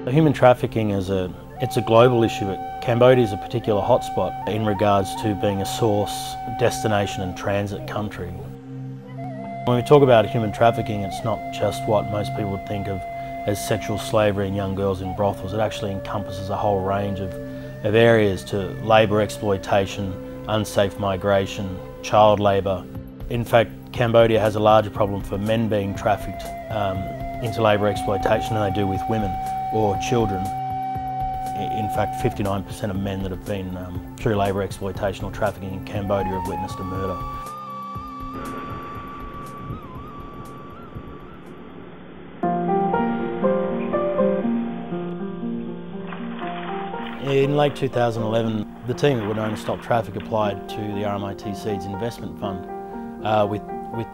Human trafficking it's a global issue. Cambodia is a particular hotspot in regards to being a source, destination and transit country. When we talk about human trafficking, it's not just what most people would think of as sexual slavery and young girls in brothels. It actually encompasses a whole range of areas to labour exploitation, unsafe migration, child labour. In fact, Cambodia has a larger problem for men being trafficked into labour exploitation than they do with women or children. In fact, 59% of men that have been through labour exploitation or trafficking in Cambodia have witnessed a murder. In late 2011, the team that were known as Stop Traffic applied to the RMIT Seeds Investment Fund with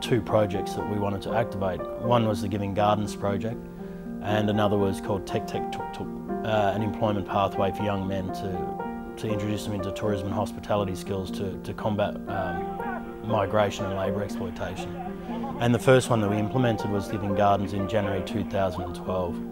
two projects that we wanted to activate. One was the Giving Gardens project, and another was called Tek Tek Tuk Tuk, an employment pathway for young men to introduce them into tourism and hospitality skills to combat migration and labour exploitation. And the first one that we implemented was Giving Gardens in January 2012.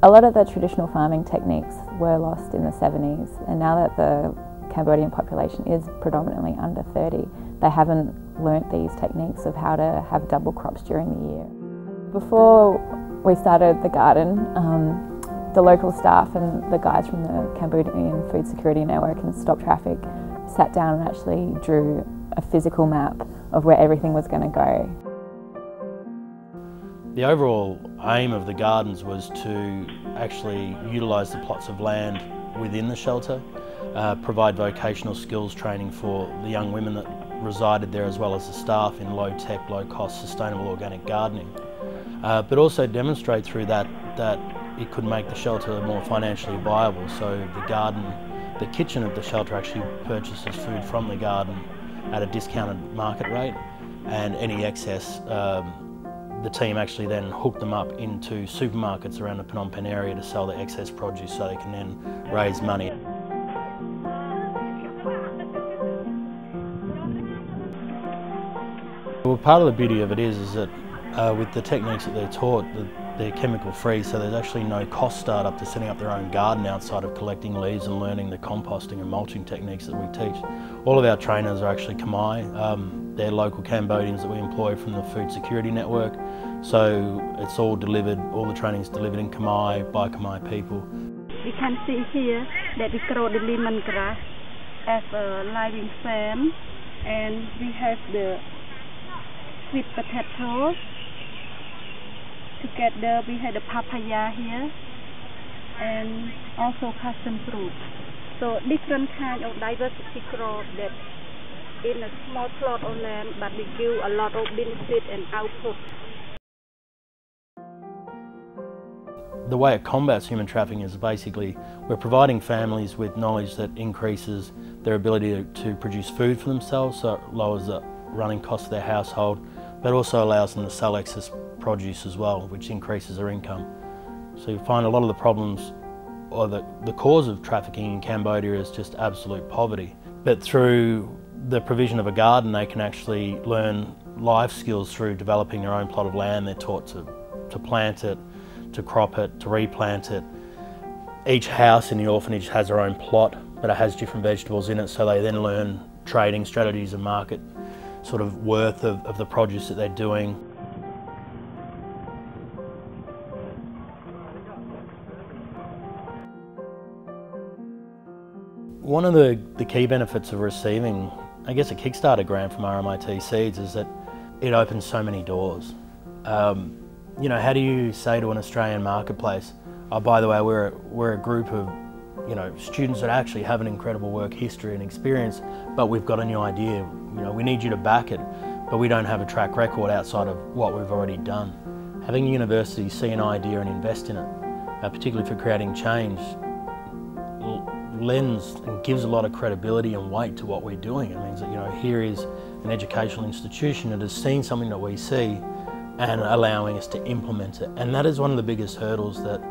A lot of the traditional farming techniques were lost in the 70s, and now that the Cambodian population is predominantly under 30, they haven't learnt these techniques of how to have double crops during the year. Before we started the garden, the local staff and the guys from the Cambodian Food Security Network and Stop Traffic sat down and actually drew a physical map of where everything was going to go. The overall aim of the gardens was to actually utilise the plots of land within the shelter, provide vocational skills training for the young women that resided there as well as the staff in low-tech, low-cost, sustainable organic gardening, but also demonstrate through that it could make the shelter more financially viable. So the kitchen of the shelter actually purchases food from the garden at a discounted market rate, and any excess the team actually then hooked them up into supermarkets around the Phnom Penh area to sell the excess produce so they can then raise money. Well, part of the beauty of it is that with the techniques that they're taught, they're chemical free, so there's actually no cost start-up to setting up their own garden outside of collecting leaves and learning the composting and mulching techniques that we teach. All of our trainers are actually Khmer. They're local Cambodians that we employ from the Food Security Network, so it's all delivered, all the training's delivered in Khmer by Khmer people. We can see here that we grow the lemongrass as a living fan, and we have the sweet potatoes. Together we have the papaya here and also passion fruit. So different kind of diversity crop that in a small plot of land, but we give a lot of benefit and output. The way it combats human trafficking is basically we're providing families with knowledge that increases their ability to produce food for themselves, so it lowers the running costs of their household, but also allows them to sell excess produce as well, which increases their income. So you find a lot of the problems, or the cause of trafficking in Cambodia is just absolute poverty. But through the provision of a garden, they can actually learn life skills through developing their own plot of land. They're taught to plant it, to crop it, to replant it. Each house in the orphanage has their own plot, but it has different vegetables in it, so they then learn trading strategies and market sort of worth of the produce that they're doing. One of the key benefits of receiving, I guess, a Kickstarter grant from RMIT Seeds is that it opens so many doors. You know, how do you say to an Australian marketplace, oh, by the way, we're a group of, you know, students that actually have an incredible work history and experience, but we've got a new idea. You know, we need you to back it, but we don't have a track record outside of what we've already done. Having a university see an idea and invest in it, particularly for creating change, lends and gives a lot of credibility and weight to what we're doing. It means that, you know, here is an educational institution that has seen something that we see, and allowing us to implement it. And that is one of the biggest hurdles that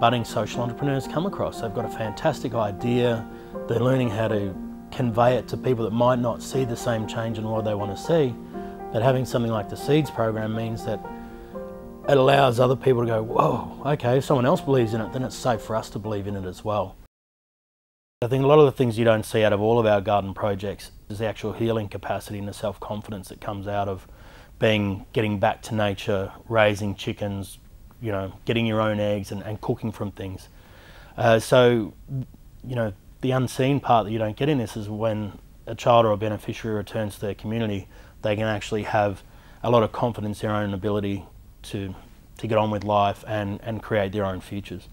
budding social entrepreneurs come across. They've got a fantastic idea, they're learning how to convey it to people that might not see the same change in what they want to see, but having something like the Seeds program means that it allows other people to go, whoa, okay, if someone else believes in it, then it's safe for us to believe in it as well. I think a lot of the things you don't see out of all of our garden projects is the actual healing capacity and the self-confidence that comes out of getting back to nature, raising chickens, you know, getting your own eggs and cooking from things. So, you know, the unseen part that you don't get in this is when a child or a beneficiary returns to their community, they can actually have a lot of confidence in their own ability to get on with life and create their own futures.